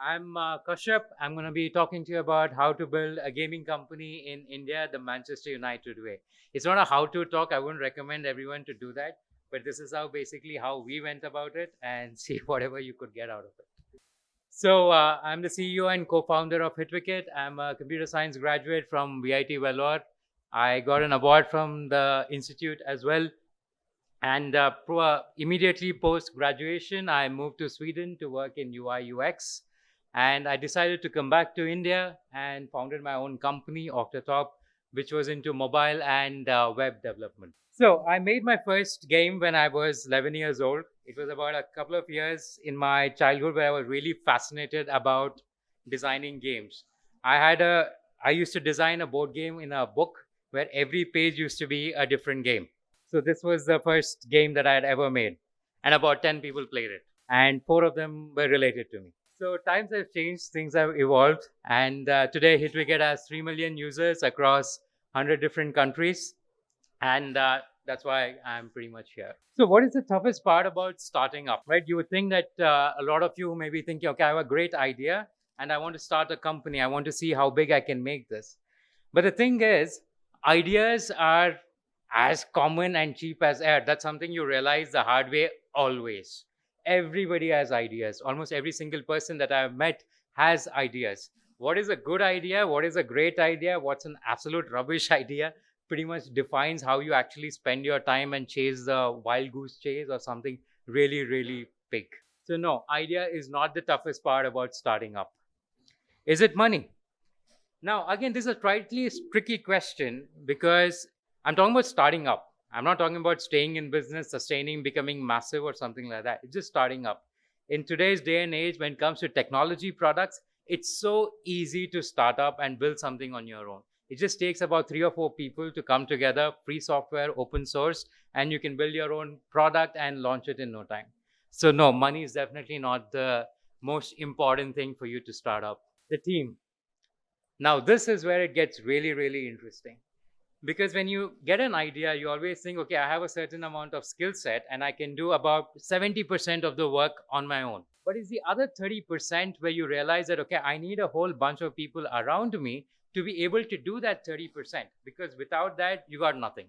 I'm Kashyap. I'm going to be talking to you about how to build a gaming company in India, the Manchester United way. It's not a how to talk. I wouldn't recommend everyone to do that. But this is how we went about it and see whatever you could get out of it. So I'm the CEO and co-founder of Hitwicket. I'm a computer science graduate from VIT Vellore. I got an award from the institute as well. And immediately post graduation, I moved to Sweden to work in UI UX. And I decided to come back to India and founded my own company, Octotop, which was into mobile and web development. So I made my first game when I was 11 years old. It was about a couple of years in my childhood where I was really fascinated about designing games. I had a I used to design a board game in a book where every page used to be a different game. So this was the first game that I had ever made, and about 10 people played it, and four of them were related to me. So times have changed, things have evolved, and today Hitwicket has 3 million users across 100 different countries, and that's why I'm pretty much here. So what is the toughest part about starting up, right? You would think that a lot of you may be thinking, okay, I have a great idea, and I want to start a company. I want to see how big I can make this. But the thing is, ideas are as common and cheap as air. That's something you realize the hard way always. Everybody has ideas. Almost every single person that I've met has ideas. What is a good idea? What is a great idea? What's an absolute rubbish idea? Pretty much defines how you actually spend your time and chase the wild goose chase or something really, really big. So, no, idea is not the toughest part about starting up. Is it money? Now, again, this is a slightly tricky question because I'm talking about starting up. I'm not talking about staying in business, sustaining, becoming massive or something like that. It's just starting up. In today's day and age, when it comes to technology products, it's so easy to start up and build something on your own. It just takes about 3 or 4 people to come together, free software, open source, and you can build your own product and launch it in no time. So, no, money is definitely not the most important thing for you to start up. The team. Now, this is where it gets really, really interesting. Because when you get an idea, you always think, okay, I have a certain amount of skill set and I can do about 70% of the work on my own. But it's the other 30% where you realize that, okay, I need a whole bunch of people around me to be able to do that 30%. Because without that, you got nothing.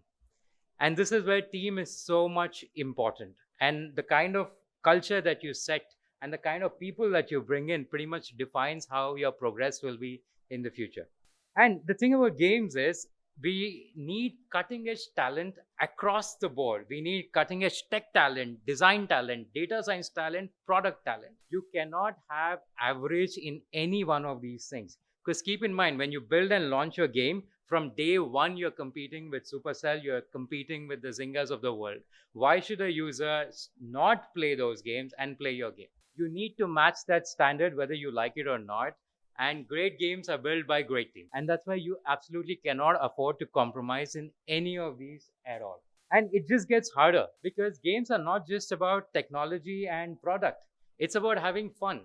And this is where team is so much important. And the kind of culture that you set and the kind of people that you bring in pretty much defines how your progress will be in the future. And the thing about games is we need cutting edge talent across the board. We need cutting edge tech talent, design talent, data science talent, product talent. You cannot have average in any one of these things. Because keep in mind, when you build and launch your game, from day one, you're competing with Supercell, you're competing with the Zyngas of the world. Why should a user not play those games and play your game? You need to match that standard whether you like it or not. And great games are built by great teams. And that's why you absolutely cannot afford to compromise in any of these at all. And it just gets harder because games are not just about technology and product, it's about having fun.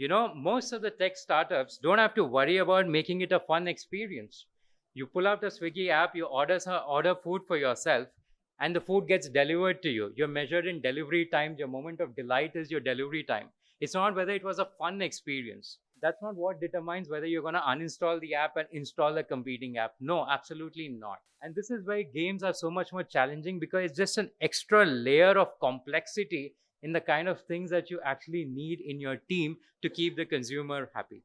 Most of the tech startups don't have to worry about making it a fun experience. You pull out a Swiggy app, you order food for yourself, and the food gets delivered to you. You're measured in delivery time. Your moment of delight is your delivery time. It's not whether it was a fun experience. That's not what determines whether you're going to uninstall the app and install a competing app. No, absolutely not. And this is why games are so much more challenging because it's just an extra layer of complexity in the kind of things that you actually need in your team to keep the consumer happy.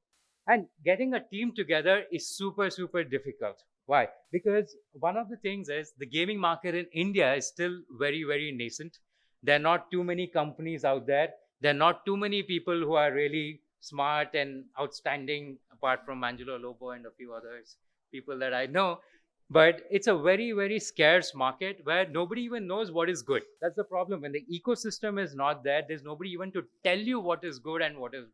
And getting a team together is super, super difficult. Why? Because one of the things is the gaming market in India is still very, very nascent. There are not too many companies out there. There are not too many people who are really smart and outstanding, apart from Angelo Lobo and a few others, people that I know. But it's a very, very scarce market where nobody even knows what is good. That's the problem. When the ecosystem is not there, there's nobody even to tell you what is good and what is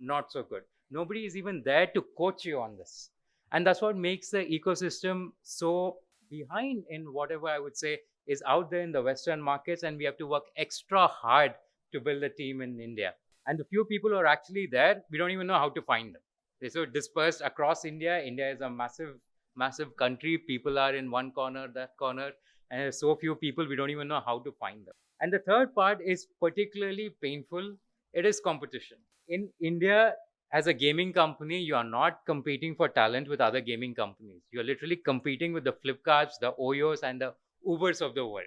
not so good. Nobody is even there to coach you on this. And that's what makes the ecosystem so behind in whatever I would say is out there in the Western markets. And we have to work extra hard to build a team in India. And the few people who are actually there, we don't even know how to find them. They're so dispersed across India. India is a massive, massive country. People are in one corner, that corner. And there's so few people, we don't even know how to find them. And the third part is particularly painful. It is competition. In India, As a gaming company, you are not competing for talent with other gaming companies. You're literally competing with the Flipkarts, the Oyos, and the Ubers of the world.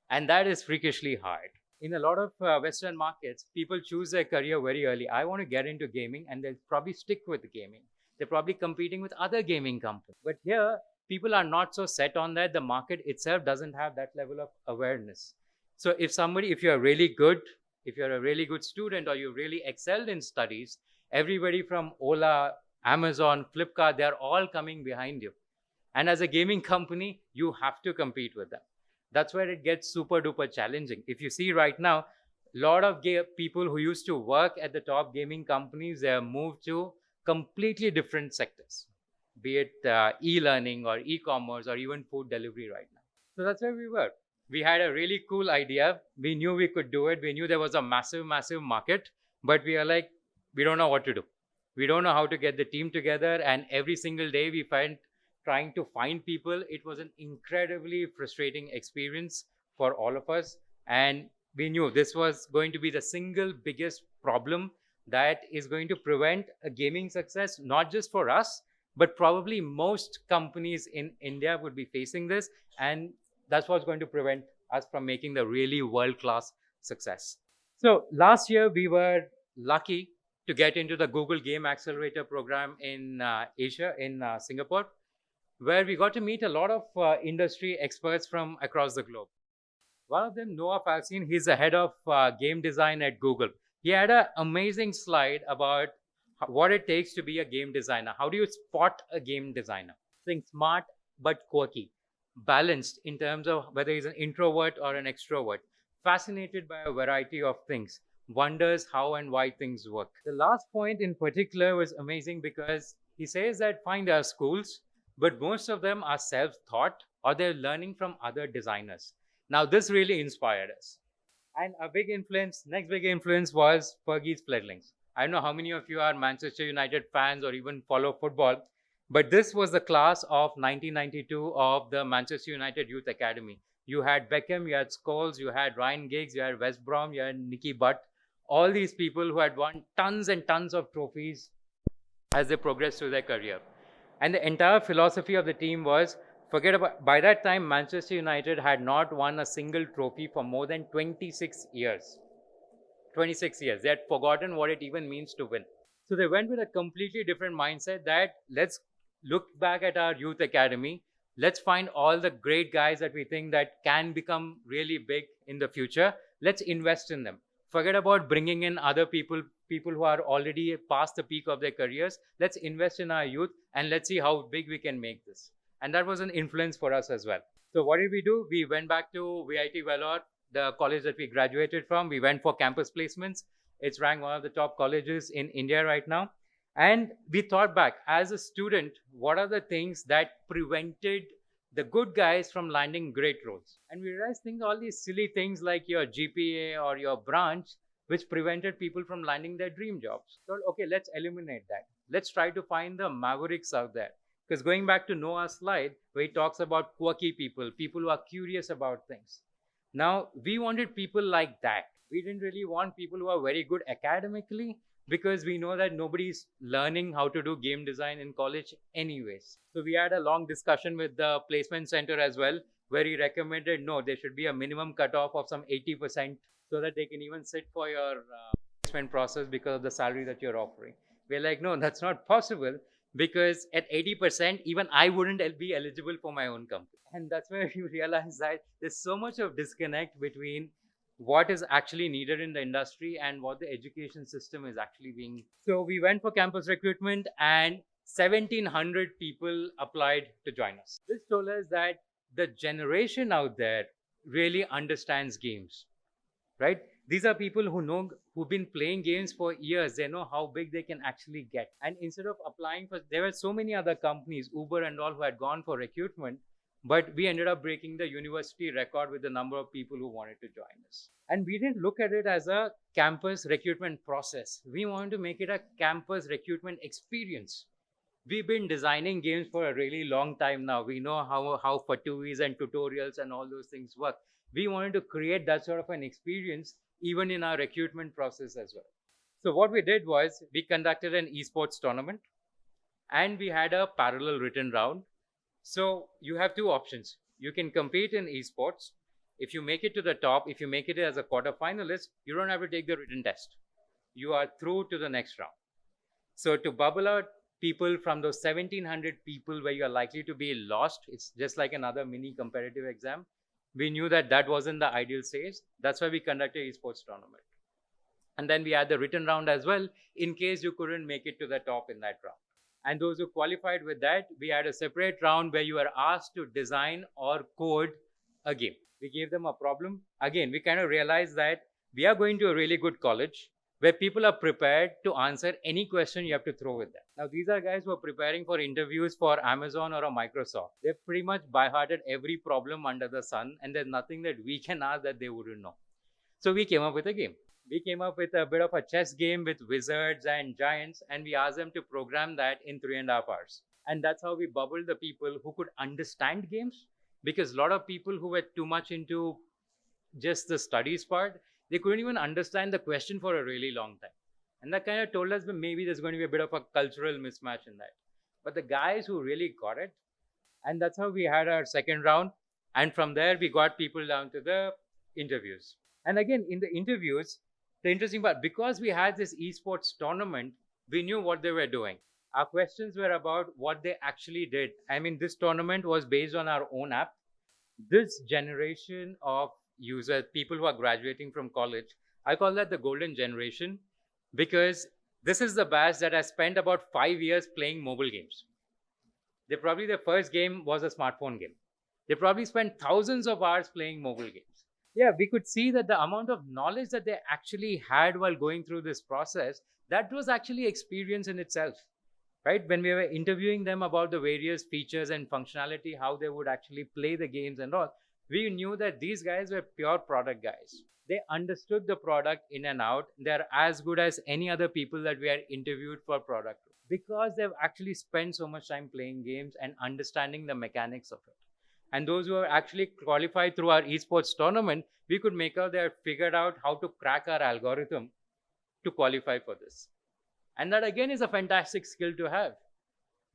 And that is freakishly hard. In a lot of Western markets, people choose their career very early. I want to get into gaming, and they'll probably stick with gaming. They're probably competing with other gaming companies. But here, people are not so set on that. The market itself doesn't have that level of awareness. So if you're really good, if you're a really good student or you really excelled in studies, everybody from Ola, Amazon, Flipkart, they're all coming behind you. And as a gaming company, you have to compete with them. That's where it gets super duper challenging. If you see right now, a lot of people who used to work at the top gaming companies, they have moved to completely different sectors, be it e-learning or e-commerce or even food delivery right now. So that's where we were. We had a really cool idea. We knew we could do it. We knew there was a massive, massive market, but we are like, we don't know what to do. We don't know how to get the team together. And every single day we find trying to find people, it was an incredibly frustrating experience for all of us. And we knew this was going to be the single biggest problem that is going to prevent a gaming success, not just for us, but probably most companies in India would be facing this. And that's what's going to prevent us from making the really world-class success. So last year, we were lucky to get into the Google Game Accelerator program in Asia, in Singapore, where we got to meet a lot of industry experts from across the globe. One of them, Noah Falcine, he's the head of game design at Google. He had an amazing slide about what it takes to be a game designer. How do you spot a game designer? Think smart but quirky, balanced in terms of whether he's an introvert or an extrovert, fascinated by a variety of things, wonders how and why things work. The last point in particular was amazing because he says that fine, there are schools, but most of them are self-taught or they're learning from other designers. Now, this really inspired us. And a big influence, next big influence was Fergie's Fledglings. I don't know how many of you are Manchester United fans or even follow football, but this was the class of 1992 of the Manchester United Youth Academy. You had Beckham, you had Scholes, you had Ryan Giggs, you had West Brom, you had Nicky Butt. All these people who had won tons and tons of trophies as they progressed through their career. And the entire philosophy of the team was, forget about, by that time, Manchester United had not won a single trophy for more than 26 years. 26 years. They had forgotten what it even means to win. So they went with a completely different mindset that let's look back at our youth academy. Let's find all the great guys that we think that can become really big in the future. Let's invest in them. Forget about bringing in other people who are already past the peak of their careers. Let's invest in our youth and let's see how big we can make this. And that was an influence for us as well. So what did we do? We went back to VIT Vellore, the college that we graduated from. We went for campus placements. It's ranked one of the top colleges in India right now. And we thought back, as a student, what are the things that prevented the good guys from landing great roles? And we realized all these silly things like your GPA or your branch, which prevented people from landing their dream jobs. So, okay, let's eliminate that. Let's try to find the mavericks out there. Because going back to Noah's slide, where he talks about quirky people, people who are curious about things. Now, we wanted people like that. We didn't really want people who are very good academically, because we know that nobody's learning how to do game design in college anyways. So we had a long discussion with the placement center as well, where he recommended, no, there should be a minimum cutoff of some 80% so that they can even sit for your placement process because of the salary that you're offering. We're like, no, that's not possible, because at 80%, even I wouldn't be eligible for my own company. And that's where you realize that there's so much of disconnect between what is actually needed in the industry and what the education system is actually being. So we went for campus recruitment and 1,700 people applied to join us. This told us that the generation out there really understands games, right? These are people who've been playing games for years. They know how big they can actually get. And instead of applying for, there were so many other companies, Uber and all, who had gone for recruitment, but we ended up breaking the university record with the number of people who wanted to join us. And we didn't look at it as a campus recruitment process. We wanted to make it a campus recruitment experience. We've been designing games for a really long time now. We know how fatuis and tutorials and all those things work. We wanted to create that sort of an experience even in our recruitment process as well. So what we did was we conducted an esports tournament and we had a parallel written round. So you have two options. You can compete in esports. If you make it to the top, if you make it as a quarterfinalist, you don't have to take the written test. You are through to the next round. So to bubble out people from those 1700 people where you are likely to be lost, it's just like another mini competitive exam. We knew that that wasn't the ideal stage. That's why we conducted esports tournament. And then we had the written round as well, in case you couldn't make it to the top in that round. And those who qualified with that, we had a separate round where you were asked to design or code a game. We gave them a problem. Again, we kind of realized that we are going to a really good college where people are prepared to answer any question you have to throw with them. Now, these are guys who are preparing for interviews for Amazon or a Microsoft. They've pretty much by-hearted every problem under the sun, and there's nothing that we can ask that they wouldn't know. So we came up with a game. We came up with a bit of a chess game with wizards and giants, and we asked them to program that in 3.5 hours. And that's how we bubbled the people who could understand games, because a lot of people who were too much into just the studies part, they couldn't even understand the question for a really long time. And that kind of told us that maybe there's going to be a bit of a cultural mismatch in that. But the guys who really got it, and that's how we had our second round. And from there, we got people down to the interviews. And again, in the interviews, the interesting part, because we had this esports tournament, we knew what they were doing. Our questions were about what they actually did. I mean, this tournament was based on our own app. This generation of users, people who are graduating from college, I call that the golden generation, because this is the batch that has spent about 5 years playing mobile games. Their first game was a smartphone game. They probably spent thousands of hours playing mobile games. Yeah, we could see that the amount of knowledge that they actually had while going through this process, that was actually experience in itself, right? When we were interviewing them about the various features and functionality, how they would actually play the games and all, we knew that these guys were pure product guys. They understood the product in and out. They're as good as any other people that we had interviewed for product, because they've actually spent so much time playing games and understanding the mechanics of it. And those who are actually qualified through our esports tournament, we could make out they had figured out how to crack our algorithm to qualify for this. And that again is a fantastic skill to have.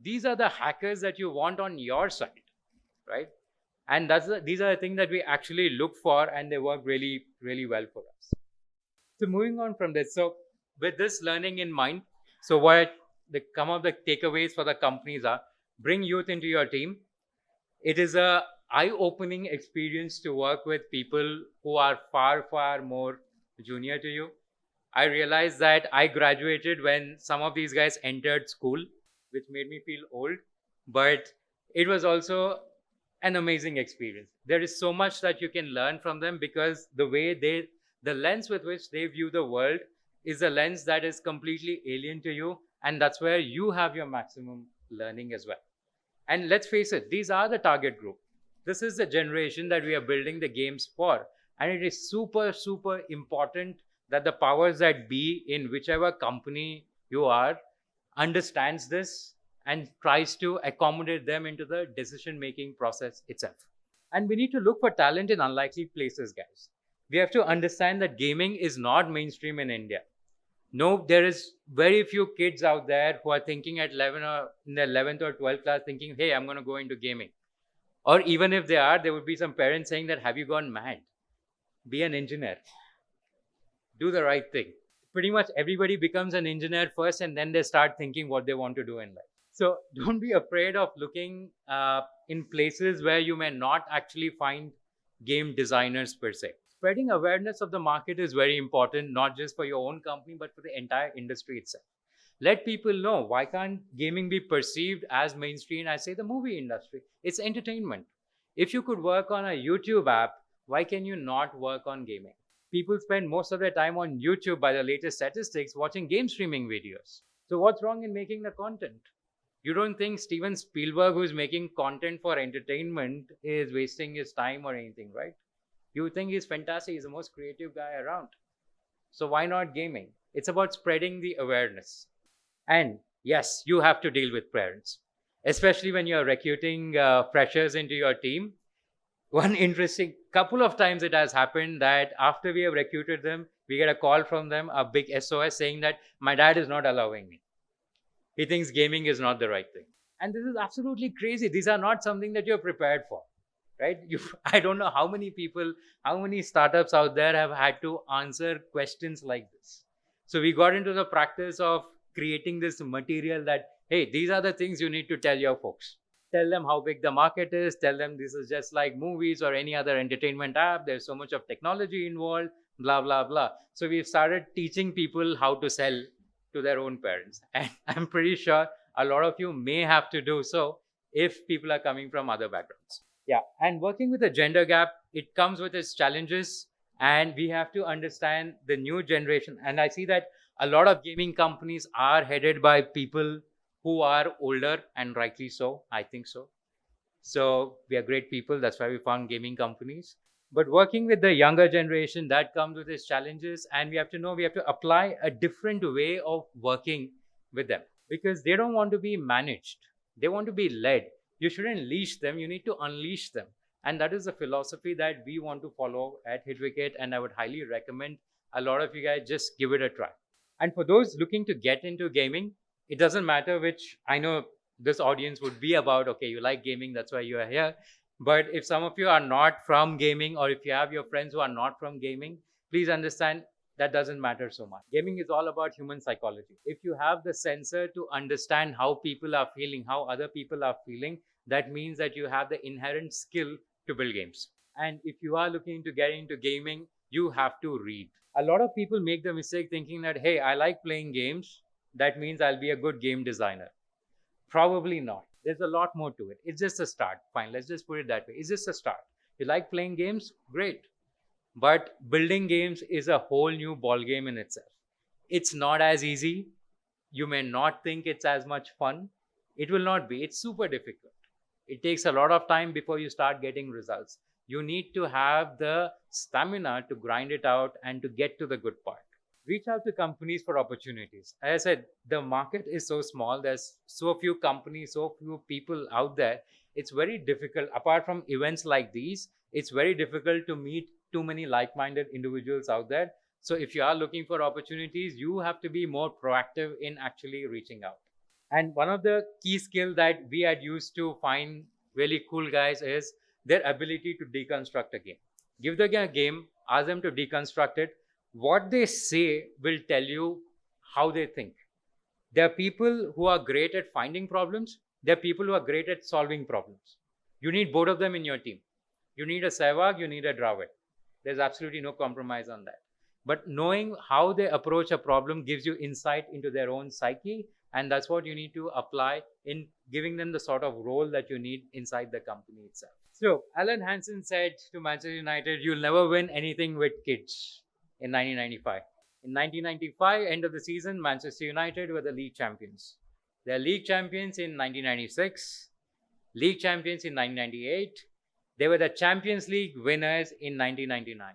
These are the hackers that you want on your side, right? And these are the things that we actually look for, and they work really, really well for us. So moving on from this, so with this learning in mind, so what some of the takeaways for the companies are: bring youth into your team. It is a eye-opening experience to work with people who are far, far more junior to you. I realized that I graduated when some of these guys entered school, which made me feel old, but it was also an amazing experience. There is so much that you can learn from them, because the lens with which they view the world is a lens that is completely alien to you, and that's where you have your maximum learning as well. And let's face it, these are the target group. This is the generation that we are building the games for. And it is super, super important that the powers that be in whichever company you are understands this and tries to accommodate them into the decision-making process itself. And we need to look for talent in unlikely places, guys. We have to understand that gaming is not mainstream in India. No, there is very few kids out there who are thinking at 11 or in the 11th or 12th class thinking, hey, I'm going to go into gaming. Or even if they are, there would be some parents saying that, have you gone mad? Be an engineer. Do the right thing. Pretty much everybody becomes an engineer first, and then they start thinking what they want to do in life. So don't be afraid of looking in places where you may not actually find game designers per se. Spreading awareness of the market is very important, not just for your own company, but for the entire industry itself. Let people know, why can't gaming be perceived as mainstream as, say, the movie industry? It's entertainment. If you could work on a YouTube app, why can you not work on gaming? People spend most of their time on YouTube, by the latest statistics, watching game streaming videos. So what's wrong in making the content? You don't think Steven Spielberg, who's making content for entertainment, is wasting his time or anything, right? You think he's fantastic. He's the most creative guy around. So why not gaming? It's about spreading the awareness. And yes, you have to deal with parents, especially when you're recruiting freshers into your team. One interesting couple of times it has happened that after we have recruited them, We get a call from them, a big SOS saying that my dad is not allowing me. He thinks gaming is not the right thing. And this is absolutely crazy. These are not something that you're prepared for, right? I don't know how many people, how many startups out there have had to answer questions like this. So we got into the practice of creating this material that, hey, these are the things you need to tell your folks. Tell them how big the market is. Tell them this is just like movies or any other entertainment app. There's so much of technology involved, blah, blah, blah. So we've started teaching people how to sell to their own parents. And I'm pretty sure a lot of you may have to do so if people are coming from other backgrounds. Yeah, and working with the gender gap, it comes with its challenges, and we have to understand the new generation. And I see that a lot of gaming companies are headed by people who are older, and rightly so, I think so. So we are great people, that's why we found gaming companies. But working with the younger generation, that comes with its challenges, and we have to know we have to apply a different way of working with them because they don't want to be managed. They want to be led. You shouldn't leash them, you need to unleash them. And that is the philosophy that we want to follow at Hitwicket, and I would highly recommend a lot of you guys just give it a try. And for those looking to get into gaming, it doesn't matter which, I know this audience would be about, okay, you like gaming, that's why you are here. But if some of you are not from gaming, or if you have your friends who are not from gaming, please understand that doesn't matter so much. Gaming is all about human psychology. If you have the sensor to understand how people are feeling, how other people are feeling, that means that you have the inherent skill to build games. And if you are looking to get into gaming, you have to read. A lot of people make the mistake thinking that, hey, I like playing games, that means I'll be a good game designer. Probably not. There's a lot more to it. It's just a start. Fine, let's just put it that way. It's just a start. You like playing games? Great. But building games is a whole new ball game in itself. It's not as easy. You may not think it's as much fun. It will not be. It's super difficult. It takes a lot of time before you start getting results. You need to have the stamina to grind it out and to get to the good part. Reach out to companies for opportunities. As I said, the market is so small. There's so few companies, so few people out there. It's very difficult. Apart from events like these, it's very difficult to meet too many like-minded individuals out there. So if you are looking for opportunities, you have to be more proactive in actually reaching out. And one of the key skills that we had used to find really cool guys is their ability to deconstruct a game. Give them a game, ask them to deconstruct it. What they say will tell you how they think. There are people who are great at finding problems. There are people who are great at solving problems. You need both of them in your team. You need a Sehwag, you need a Dravid. There's absolutely no compromise on that. But knowing how they approach a problem gives you insight into their own psyche, and that's what you need to apply in giving them the sort of role that you need inside the company itself. So Alan Hansen said to Manchester United, you'll never win anything with kids in 1995. In 1995, end of the season, Manchester United were the league champions. They're league champions in 1996, league champions in 1998. They were the Champions League winners in 1999.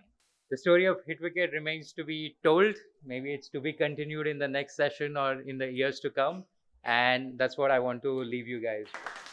The story of Hitwicket remains to be told. Maybe it's to be continued in the next session or in the years to come. And that's what I want to leave you guys with.